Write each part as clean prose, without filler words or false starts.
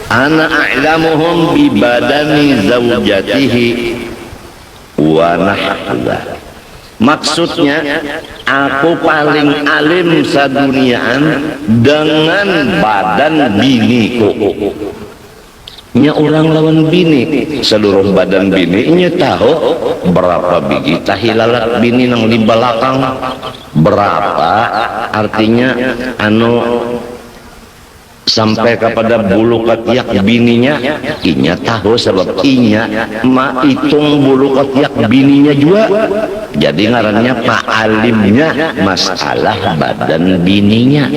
ana a'lamuhum bi badani zaujatihi wa nahwa. Maksudnya aku paling alim saduniaan dengan badan biniku. Nya orang lawan bini, seluruh badan bini nya tahu berapa biji tahi lalat bini nang di belakang, berapa artinya anu sampai kepada bulu ketiak bininya, inya tahu sebab inya ma hitung bulu ketiak bininya juga. Jadi ngarannya Pak Alimnya masalah badan bininya.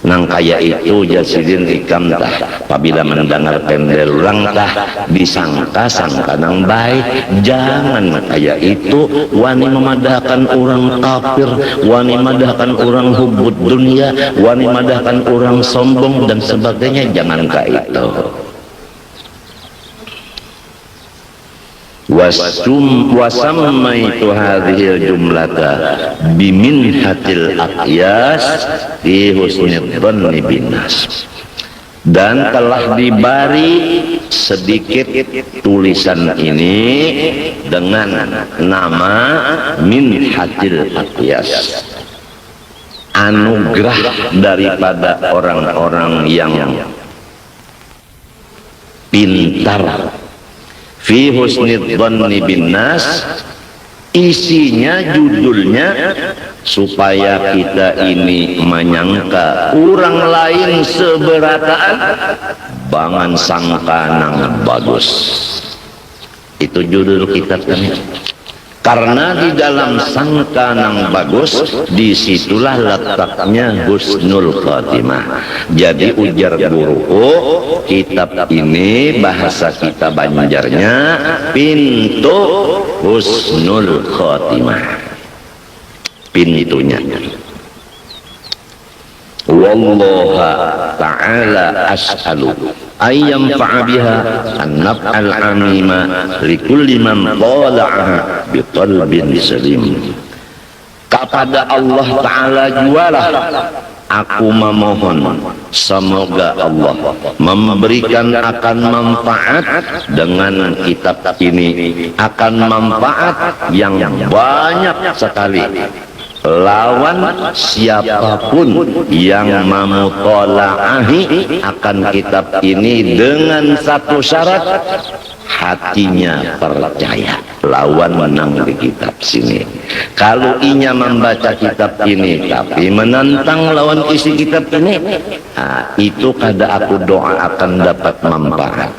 Nang kaya itu Jasidin Ikam tah apabila mendengar pendelulang tah disangka-sangka nang baik. Jangan kaya itu wani memadahkan orang kafir, wani memadahkan orang hubud dunia, wani memadahkan orang sombong dan sebagainya. Jangan kaya itu. Wasammaitu hadhil jumlata biminhatil aqyas fi husnid dhanni binnas, dan telah diberi sedikit tulisan ini dengan nama minhatil aqyas, anugerah daripada orang-orang yang pintar. Fi husnid dhanni binnas, isinya judulnya supaya kita ini menyangka orang lain seberataan bangan sangka nang bagus. Itu judul kitab ini. Karena di dalam sangka nang bagus, disitulah letaknya husnul khatimah. Jadi ujar guruku, kitab ini bahasa kita Banjarnya pintu husnul khatimah, pintunya. Wallaha ta'ala as'alu ayyam fa'abiha an-naf'al amima likulli man tala'aha biqalbin salim. Kepada Allah Ta'ala jualah aku memohon semoga Allah memberikan akan manfaat dengan kitab ini, akan manfaat yang banyak sekali lawan siapapun yang memutolaahi akan kitab ini dengan satu syarat, hatinya percaya. Lawan menang di kitab sini. Kalau inya membaca kitab ini tapi menentang lawan isi kitab ini, nah, itu kada aku doa akan dapat manfaat.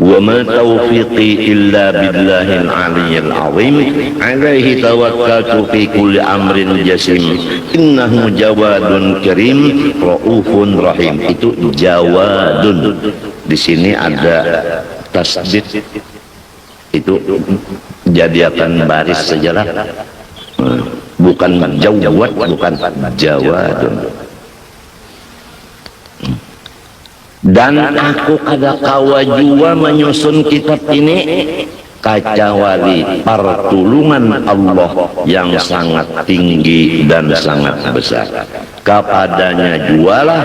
Wa ma taufiqi illa billahil aliyyil azim alaihi tawakkaltu fi kulli amrin jasim innahu jawadun karim raufun rahim. Itu jawadun, di sini ada tasdid, itu jadi akan baris sejarah, bukan jawad, bukan jawadun. Dan aku kada kawa jua menyusun kitab ini kecuali pertolongan Allah yang sangat tinggi dan sangat besar. Kepadanya jualah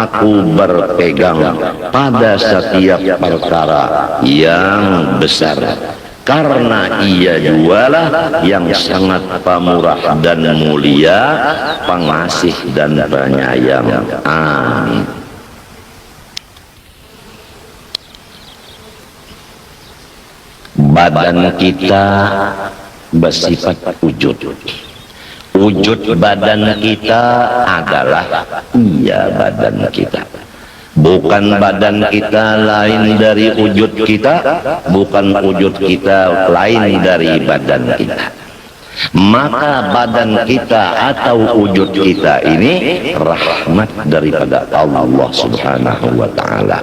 aku berpegang pada setiap perkara yang besar, karena ia jualah yang sangat pemurah dan mulia, pengasih dan penyayang. Amin. Badan kita bersifat wujud. Wujud badan kita adalah badan kita. Bukan badan kita lain dari wujud kita, bukan wujud kita lain dari badan kita. Maka badan kita atau wujud kita ini rahmat daripada Allah Subhanahu wa ta'ala.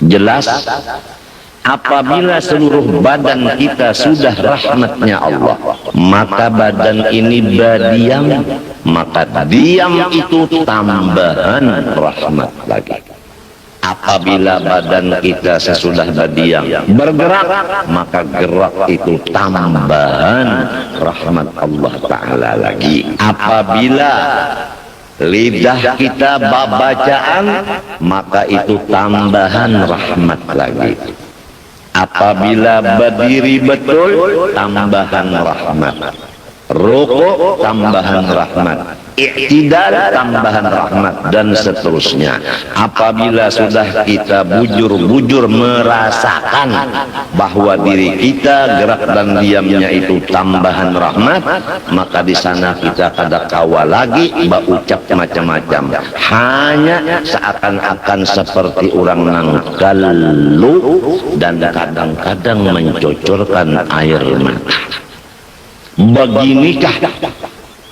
Jelas apabila seluruh badan kita sudah rahmatnya Allah, maka badan ini berdiam, maka diam itu tambahan rahmat lagi. Apabila badan kita sesudah berdiam bergerak, maka gerak itu tambahan rahmat Allah Ta'ala lagi. Apabila lidah kita bacaan, maka itu tambahan rahmat lagi. Apabila berdiri betul, tambahan rahmat. Rukuk, tambahan rahmat. I'tidal, tambahan rahmat, dan seterusnya. Apabila sudah kita bujur-bujur merasakan bahwa diri kita gerak dan diamnya itu tambahan rahmat, maka di sana kita kada kawal lagi ucap macam-macam. Hanya seakan-akan seperti orang nang galu dan kadang-kadang mencucurkan air mata. Beginikah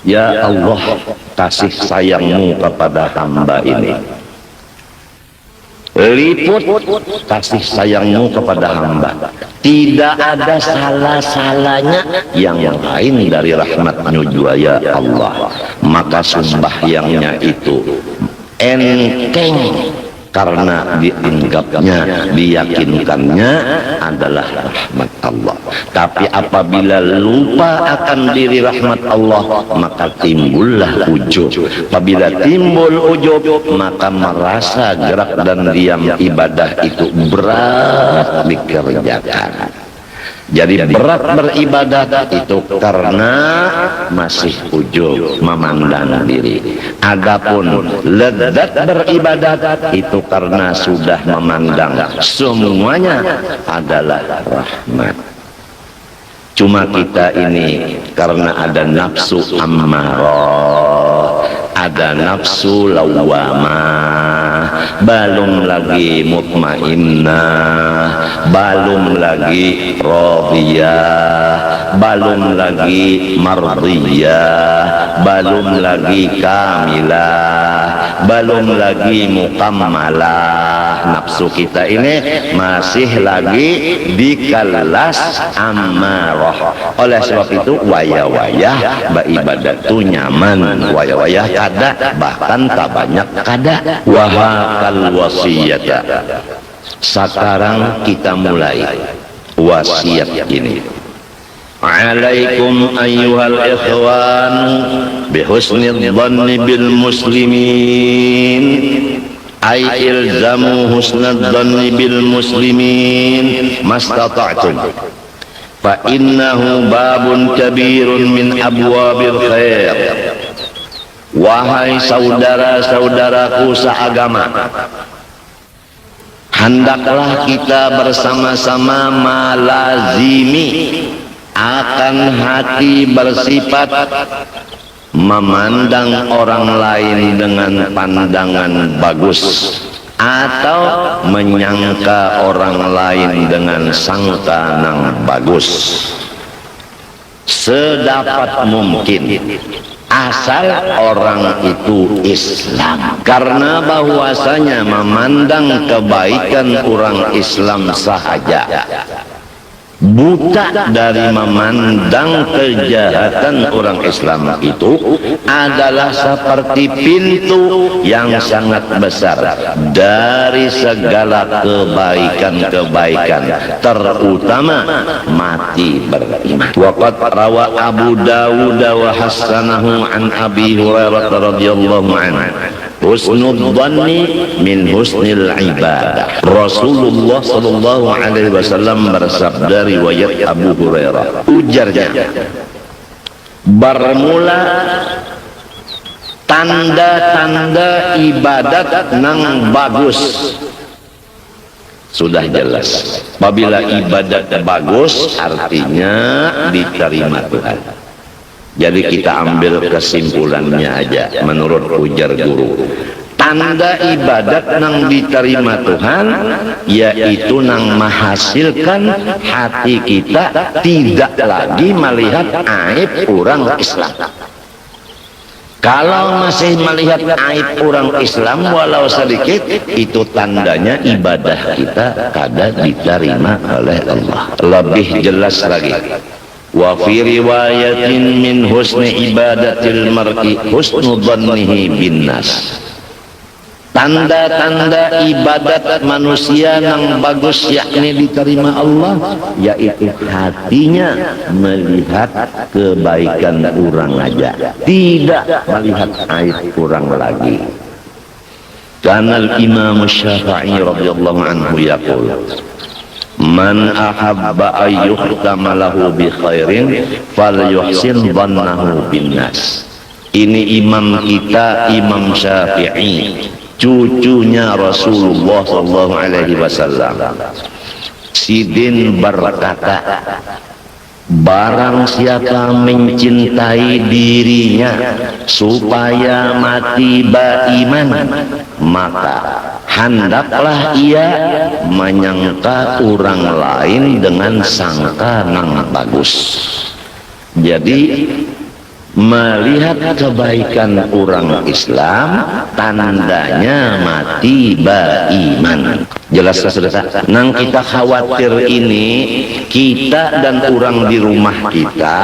ya Allah kasih sayangmu kepada hamba ini? Liput kasih sayangmu kepada hamba. Tidak ada salah-salahnya yang lain dari rahmatmu juga ya Allah. Maka sembahyangnya itu enteng karena dianggapnya, diyakinkannya adalah rahmat Allah. Tapi apabila lupa akan diri rahmat Allah, maka timbullah ujub. Apabila timbul ujub, maka merasa gerak dan diam ibadah itu berat dikerjakan. Jadi berat beribadat itu karena masih ujub memandang diri. Adapun lezat beribadat itu karena sudah memandang semuanya adalah rahmat. Cuma kita ini karena ada nafsu ammarah, ada nafsu lawamah, belum lagi mutmainnah, belum lagi radiyah, belum lagi mardiyah, belum lagi kamilah, belum lagi mukammalah. Nafsu kita ini masih lagi di kelas ammarah. Oleh sebab itu wayah-wayah beribadat itu nyaman, wayah-wayah kada, bahkan tak banyak kada. Wahakal wasiyata. Sekarang kita mulai wasiat ini. Alaikum ayyuhal ikhwan bihusnil dhanni bil muslimin. Ay ilzamu husnal dhanni bil muslimin mastata'tum. Fa innahu babun kabirun min abwabil khair. Wahai saudara-saudaraku seagama, hendaklah kita bersama-sama melazimi akan hati bersifat memandang orang lain dengan pandangan bagus, atau menyangka orang lain dengan sangka nang bagus, sedapat mungkin asal orang itu Islam. Karena bahwasanya memandang kebaikan orang Islam sahaja, buta dari memandang kejahatan orang Islam itu adalah seperti pintu yang sangat besar dari segala kebaikan-kebaikan, terutama mati beriman. Waqad rawa Abu Dawud wa hasanahu an Abi Hurairah radhiyallahu anhu, husnul dhanni min husnil ibadah. Rasulullah sallallahu alaihi wasallam bersabda, riwayat Abu Hurairah, ujarnya, bermula tanda-tanda ibadat nang bagus. Sudah jelas, apabila ibadat bagus artinya diterima Tuhan. Jadi kita ambil kesimpulannya aja menurut ujar guru. Tanda ibadat nang diterima Tuhan yaitu nang menghasilkan hati kita tidak lagi melihat aib orang Islam. Kalau masih melihat aib orang Islam walau sedikit, itu tandanya ibadah kita kada diterima oleh Allah. Lebih jelas lagi, wa fi riwayatin min husni ibadatil mar'i husnu dhannihi bin nas. tanda-tanda ibadat manusia yang bagus yakni diterima Allah, yaitu hatinya melihat kebaikan orang aja, tidak melihat aib orang lagi. Karena Imam Syafi'i radhiyallahu anhu yaqul, man ahabba ayyuhtama lahu bi khairin falyuhsin dhannahu bin nas. Ini imam kita, Imam Syafi'i, cucunya Rasulullah sallallahu alaihi wasallam. Sidin berkata, barang siapa mencintai dirinya supaya mati beriman, maka hendaklah ia menyangka orang lain dengan sangka yang bagus. Jadi melihat kebaikan orang Islam tandanya mati beriman. Jelas saudara. Nang kita khawatir ini, kita dan orang di rumah kita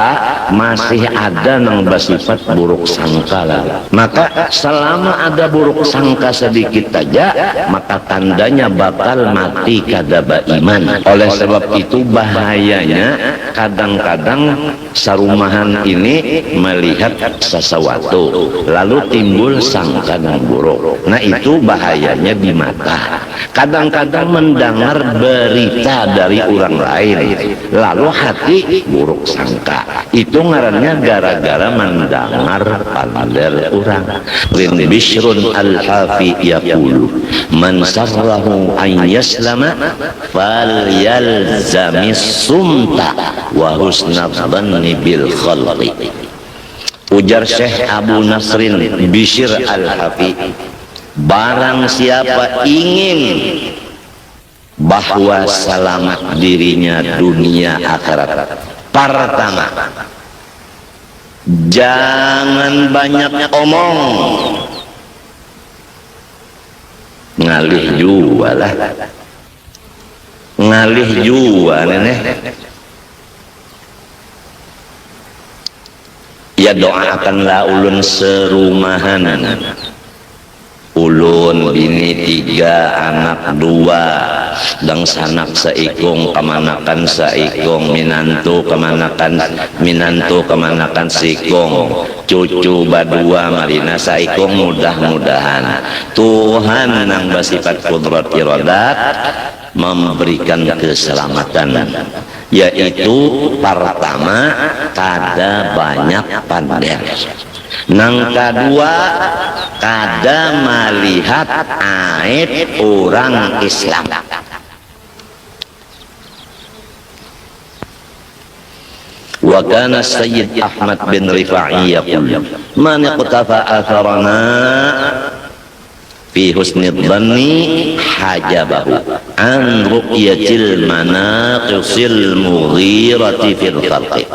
masih ada nang bersifat buruk sangka lah. Maka selama ada buruk sangka sedikit saja, maka tandanya bakal mati kada beriman. Oleh sebab itu bahayanya kadang-kadang sarumahan ini melihat sesuatu lalu timbul sangka yang buruk. Nah itu bahayanya di mata. Kadang-kadang mendengar berita dari orang lain lalu hati buruk sangka, itu ngarannya gara-gara mendengar pander orang. Lin Bishrun al-Hafi yaqulu man sarrahu an yaslama falyalzamis sumta wa husnadhanni bil khalqi. Ujar Syekh Abu Nasrin Bishr al-Hafi, barang siapa ingin bahwa selamat dirinya dunia akhirat, pertama jangan banyak omong, ngalih jua lah, ngalih jua nenek. Ya doakanlah ulun serumahan, ulun bini 3 anak 2 dan sanak seikung kemanakan seikung, minantu kemanakan seikung, cucu badua marina seikung. Mudah-mudahan Tuhan yang bersifat kudrat iradat memberikan keselamatan, yaitu pertama kada banyak pander, nang kedua kada melihat aib orang Islam. Wa kana Sayyid Ahmad bin Rifa'i yaqul man iqtafa atharana fi husni dhanni hajabahu an ru'yatil manaqisil mughirati fil khalqi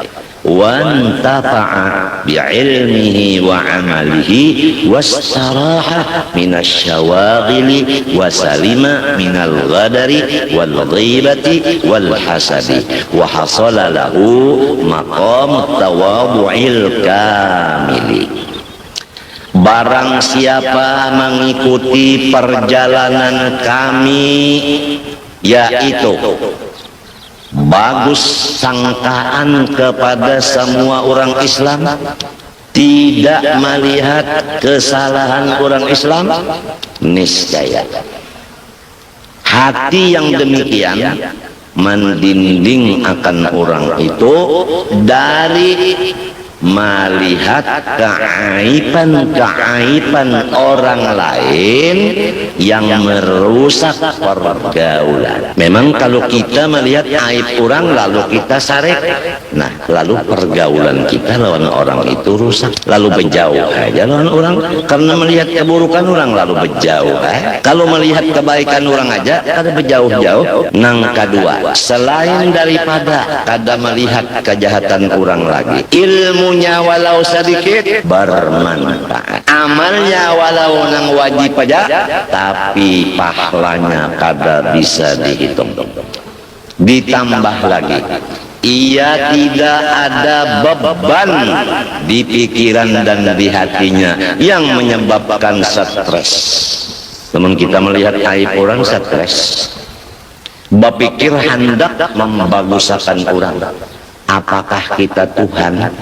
wa antafa'a bi'ilmihi wa amalihi wastaraha minasy syawaghili wa salima minal ghadari wal ghibati wal hasadi wa hasala lahu maqam tawadhu'il kamili. Barang siapa mengikuti perjalanan kami, yaitu bagus sangkaan kepada semua orang Islam, tidak melihat kesalahan orang Islam, niscaya hati yang demikian mendinding akan orang itu dari melihat keaiban orang lain yang merusak pergaulan. Memang kalau kita melihat aib orang lalu kita sarek, nah lalu pergaulan kita lawan orang itu rusak, lalu menjauh aja lawan orang. Karena melihat keburukan orang lalu menjauh. Kalau melihat kebaikan orang aja kada berjauh-jauh. Nang kedua, selain daripada kada melihat kejahatan orang lagi, ilmunya walau sedikit bermanfaat, amalnya walau nang wajib aja tapi pahalanya kada bisa dihitung. Ditambah lagi, ia tidak ada beban di pikiran dan di hatinya yang menyebabkan stres. Namun kita melihat aib orang stres, berpikir hendak membagusakan orang. Apakah kita Tuhan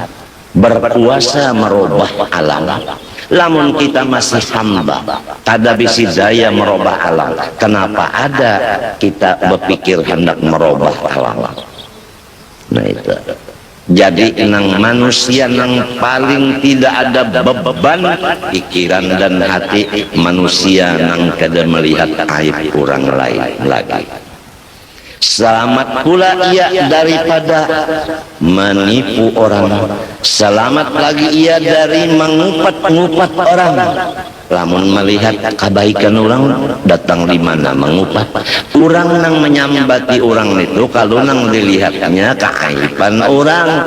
berkuasa merubah alam? Lamun kita masih hamba, kada bisa daya merubah alam. Kenapa ada kita berpikir hendak merubah alam? Nah itu. Jadi nang manusia nang paling tidak ada beban pikiran dan hati manusia nang kada melihat aib orang lain lagi. Selamat pula ia daripada menipu orang. Selamat lagi ia dari mengupat-ngupat orang. Lamun melihat kebaikan orang datang di mana mengupat. Orang nang menyambati orang itu kalau nang dilihatnya keaiban orang,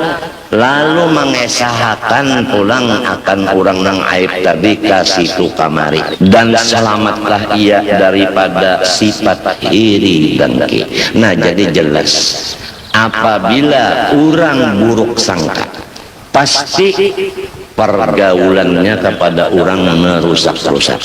lalu mengesahkan pulang akan orang nang aib tadi ke situ kamari. Dan selamatlah ia daripada sifat iri dengki. Nah jadi jelas apabila orang buruk sangka, pasti pergaulannya kepada orang merusak-rusak.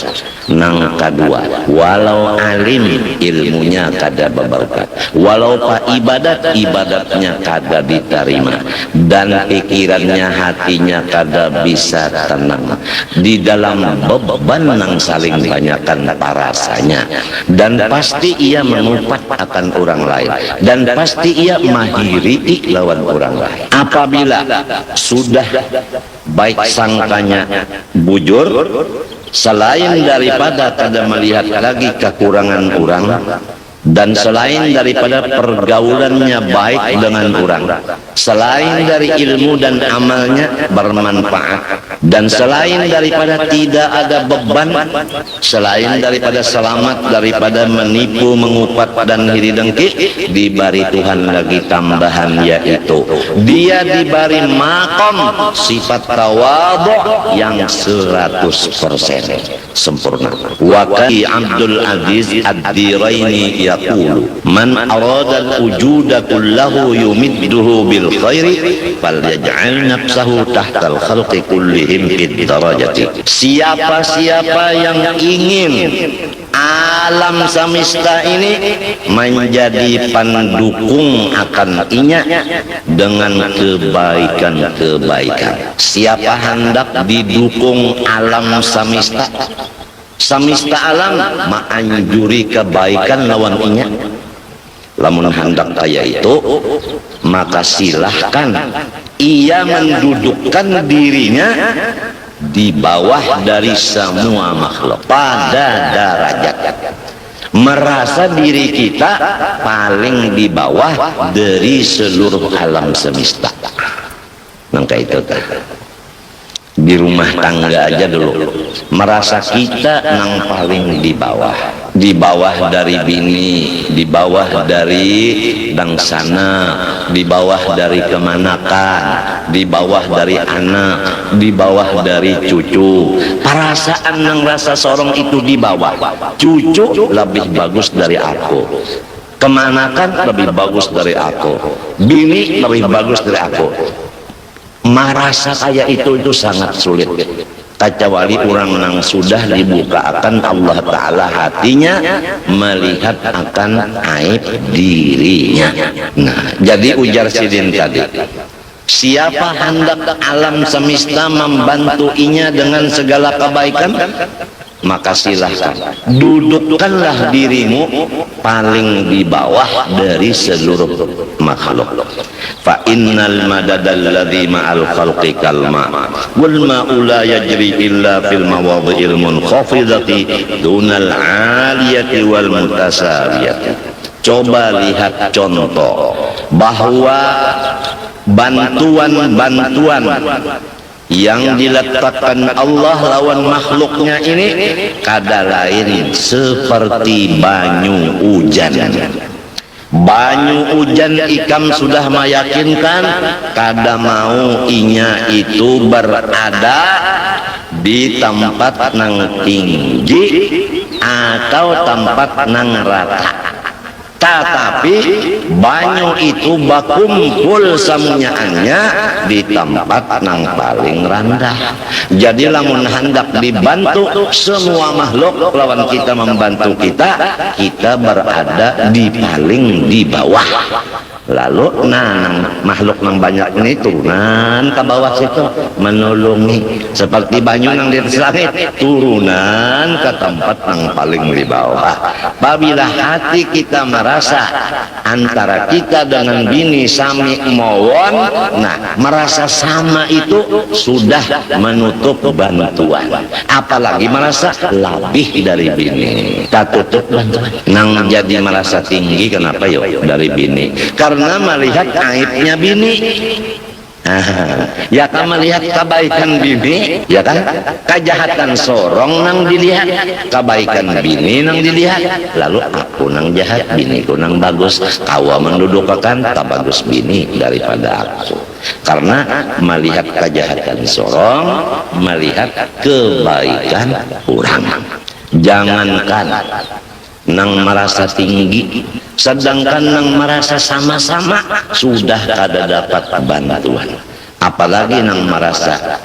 Nang kedua, walau alim ilmunya kada berberkat, walau pak ibadatnya kada diterima, dan pikirannya hatinya kada bisa tenang di dalam beban nang saling banyakkan parasanya, dan pasti ia mengupat akan orang lain, dan pasti ia mahiri lawan orang lain. Apabila sudah baik sangkanya bujur, selain daripada kada melihat lagi kekurangan orang, dan selain daripada pergaulannya baik dengan orang, selain dari ilmu dan amalnya bermanfaat, dan selain daripada tidak ada beban, selain daripada selamat daripada menipu, mengupat dan iri dengki, diberi Tuhan lagi tambahan, yaitu dia diberi makom sifat tawadhu yang 100% sempurna. Waqi Abdul Aziz Ad-Diraini yaqulu man arada al-wujuda kullahu yumidduhu bil khairi falyaj'al nafsahu tahtal khalqi kullihim fid darajati. Siapa-siapa yang ingin alam semesta ini menjadi pendukung akan inya dengan kebaikan-kebaikan. Siapa hendak didukung alam semesta, semesta alam menganjuri kebaikan lawan inya, lamun hendak kaya itu, maka silahkan ia mendudukkan dirinya di bawah dari semua makhluk pada derajat, merasa diri kita paling di bawah dari seluruh alam semesta. Maka itu di rumah tangga aja dulu merasa kita nang paling di bawah dari bini, di bawah dari dangsana, di bawah dari kemanakan, di bawah dari anak, di bawah dari cucu. Perasaan nang rasa seorang itu di bawah, cucu lebih bagus dari aku, kemanakan lebih bagus dari aku, bini lebih bagus dari aku. Merasa kayak itu sangat sulit, kecuali orang yang sudah dibukakan Allah Ta'ala hatinya melihat akan aib dirinya. Nah, jadi ujar Sidin tadi, siapa hendak alam semesta membantu inya dengan segala kebaikan, maka silahkan dudukkanlah dirimu paling di bawah dari seluruh makhluk. Fa innal madadal ladzi ma'al khalqi kalma wal ma'u la yajri illa fil mawadhi'il munkhafidati dunal 'aliyati wal mutasawiyati. Coba lihat contoh bahwa bantuan-bantuan yang diletakkan Allah lawan makhluknya ini kada lain seperti banyu hujan. Banyu hujan ikam sudah meyakinkan kada mau inya itu berada di tempat nang tinggi atau tempat nang rata. tetapi banyu itu bakumpul samunyaannya di tempat nang paling rendah. Jadi lamun hendak dibantu semua makhluk lawan kita membantu kita, kita berada di paling di bawah. Lalu makhluk nang banyak ini turunan ke bawah situ menolongi, seperti banyu nang di atas langit turunan ke tempat nang paling di bawah. Apabila hati kita merasa antara kita dengan bini sami mawon, nah merasa sama itu sudah menutup bantuan. Apalagi merasa lebih dari bini, tak tutup bantuan. Nang jadi merasa tinggi kenapa yuk dari bini? Karena melihat aibnya bini. Ya kan melihat kebaikan bini, ya kan kejahatan sorong nang dilihat, kebaikan bini nang dilihat. Lalu aku nang jahat, biniku nang bagus, kawa mendudukakan tak bagus bini daripada aku. Karena melihat kejahatan sorong, melihat kebaikan orang. Jangankan nang merasa tinggi, sedangkan nang merasa sama-sama sudah kada dapat bantuan, apalagi nang merasa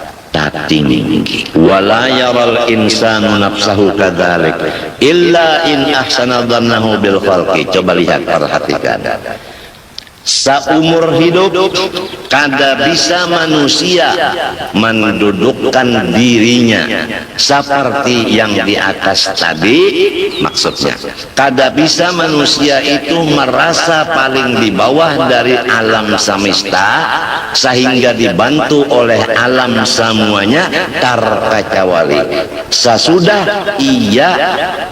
tinggi. Wala yaral insanu nafsahu kadzalik illa in ahsana dhannahu bil khalqi. Coba lihat, perhatikan. Seumur hidup kada bisa manusia mendudukkan dirinya seperti yang di atas tadi. Maksudnya kada bisa manusia itu merasa paling di bawah dari alam semesta sehingga dibantu oleh alam semuanya terkecuali sesudah ia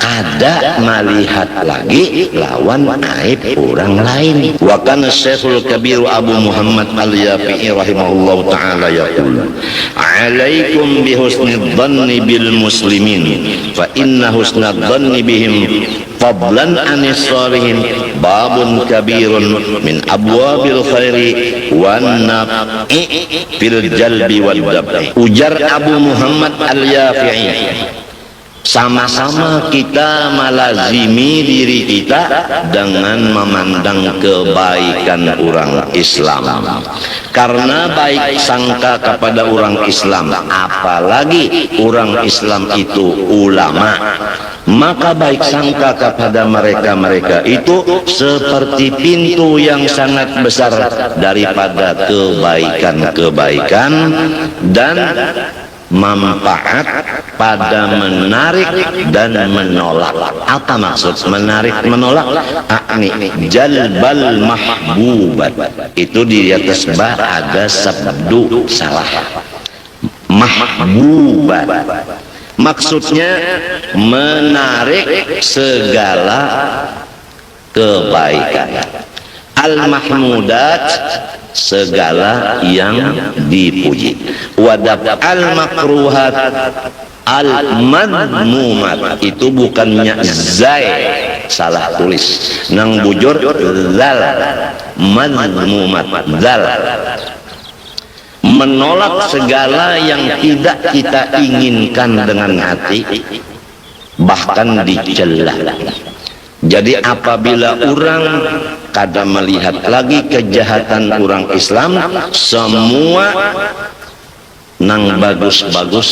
kada melihat lagi lawan aib orang lain. Wa kana Syekhul Kabir Abu Muhammad Al-Yafi'i rahimahullah ta'ala yaqul, alaikum bihusnid dhanni bil muslimin fa inna husnad dhanni bihim fadlan anis salihin babun kabirun min abwabil khairi wan naf'i fil jalbi wal dab'i. Ujar Abu Muhammad Al-Yafi'i, sama-sama kita melazimi diri kita dengan memandang kebaikan orang Islam. Karena baik sangka kepada orang Islam, apalagi orang Islam itu ulama, maka baik sangka kepada mereka-mereka itu seperti pintu yang sangat besar daripada kebaikan-kebaikan dan manfaat pada menarik dan menolak. Apa maksud menarik menolak? Akni jalbal mahbubat. Itu di atas ba ada sabdu salah. Mahbubat maksudnya menarik segala kebaikan. Al-mahmudat segala yang dipuji. Wadab al-makruhat al-madmumat itu bukannya zai, salah tulis, nang bujur zal, madmumat zal, menolak segala yang tidak kita inginkan dengan hati, bahkan dicela. Jadi apabila orang kada melihat lagi kejahatan orang Islam, semua nang bagus-bagus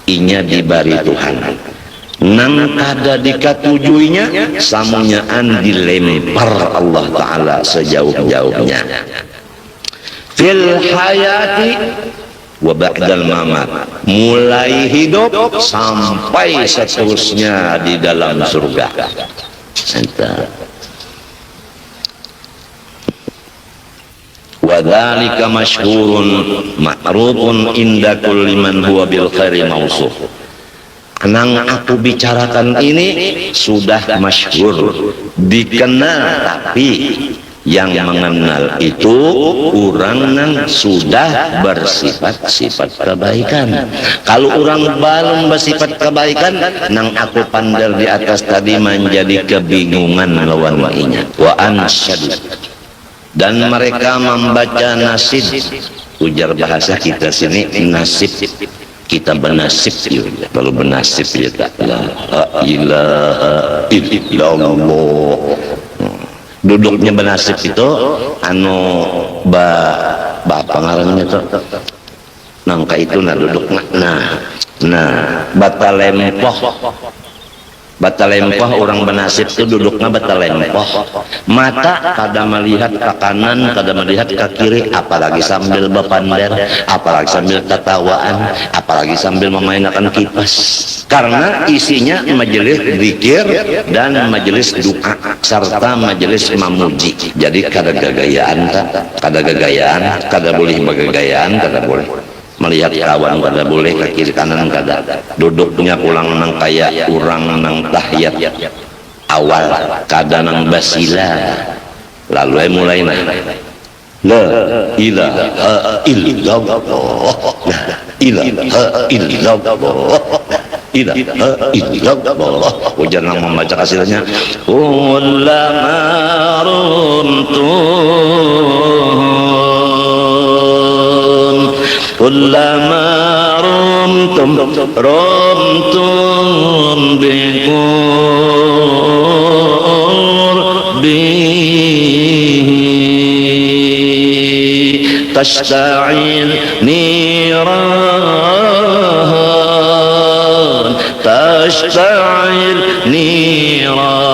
inya dibari Tuhan, nang kada dikatujuinya samunyaan dilempar Allah Ta'ala sejauh-jauhnya. Fil hayati wa ba'dal mamat, mulai hidup sampai seterusnya di dalam surga. Wa dzalika masyhurun ma'rufun inda kulli man huwa bil khairi mausuf. Nang aku bicarakan ini sudah masyhur, dikenal, tapi yang mengenal itu orang yang sudah bersifat-sifat kebaikan. Kalau orang belum bersifat kebaikan, nang aku pandal di atas tadi menjadi kebingungan lawan inya. Wa ansyad, dan mereka membaca nasib. Ujar bahasa kita sini nasib, kita bernasib yuk. Kalau bernasib ya tak la ilaha illallah. duduknya benasib itu anu bapak ngarannya itu nangka itu nah duduk batalempoh orang benasib itu duduknya batalempoh, mata kada melihat ke kanan, kada melihat ke kiri, apalagi sambil bepander, apalagi sambil tatawaan, apalagi sambil memainkan kipas, karena isinya majelis zikir dan majelis doa serta majelis mamuji. Jadi kada gagayaan, kada boleh bagagayaan, kada boleh melihat kawan, kada boleh ke kiri kanan, kada duduknya pulang nang kayak orang nang tahiyat awal, kada nang basila, lalu mulai la ilaha illallah, la ilaha illallah, ilaha illallah. Hujan yang membaca hasilnya ulama kullama rumtum biqurbihi tashta'il niran, tashta'il niranu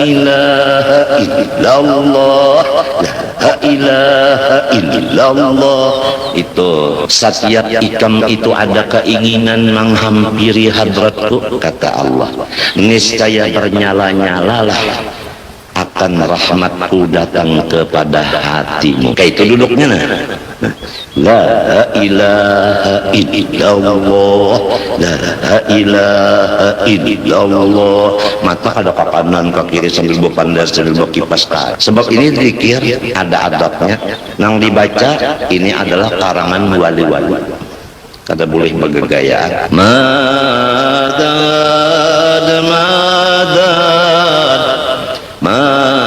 ilaha illallah, la ilaha illallah. Itu setiap ikam itu ada keinginan menghampiri hadratku, kata Allah, niscaya bernyala-nyalalah akan rahmatku datang kepada hatimu. Kayak itu duduknya nah. La ilaha illallah, la ilaha illallah. Mata kada ke kanan ke kiri sambil berpandai sambil berkipas. Sebab ini zikir ada adabnya. Nang dibaca ini adalah karangan wali-wali. Kada boleh bergegayaan. Madad madad madad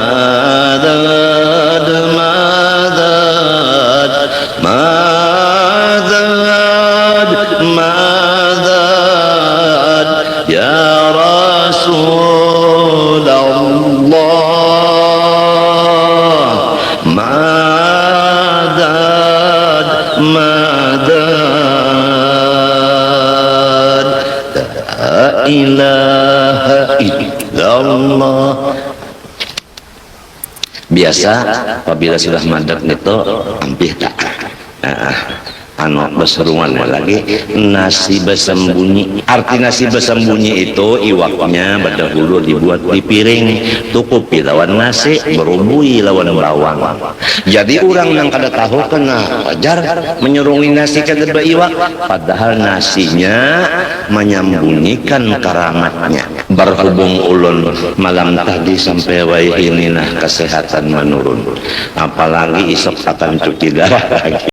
madad madad madad ya Rasulullah, madad madad, la ilaha illallah. Biasa apabila sudah madad itu hampir tak anu berseruan lagi nasi bersembunyi. Arti nasi bersembunyi itu iwaknya berdahulu dibuat di piring, tukupi lawan nasi, berubui lawan bawang. Jadi orang yang kada tahu kena ajar menyerungi nasi kada beriwak, padahal nasinya menyembunyikan karamatnya. Berhubung ulun malam tadi sampai wai ini nah kesehatan menurun, apalagi isok akan cuci darah lagi.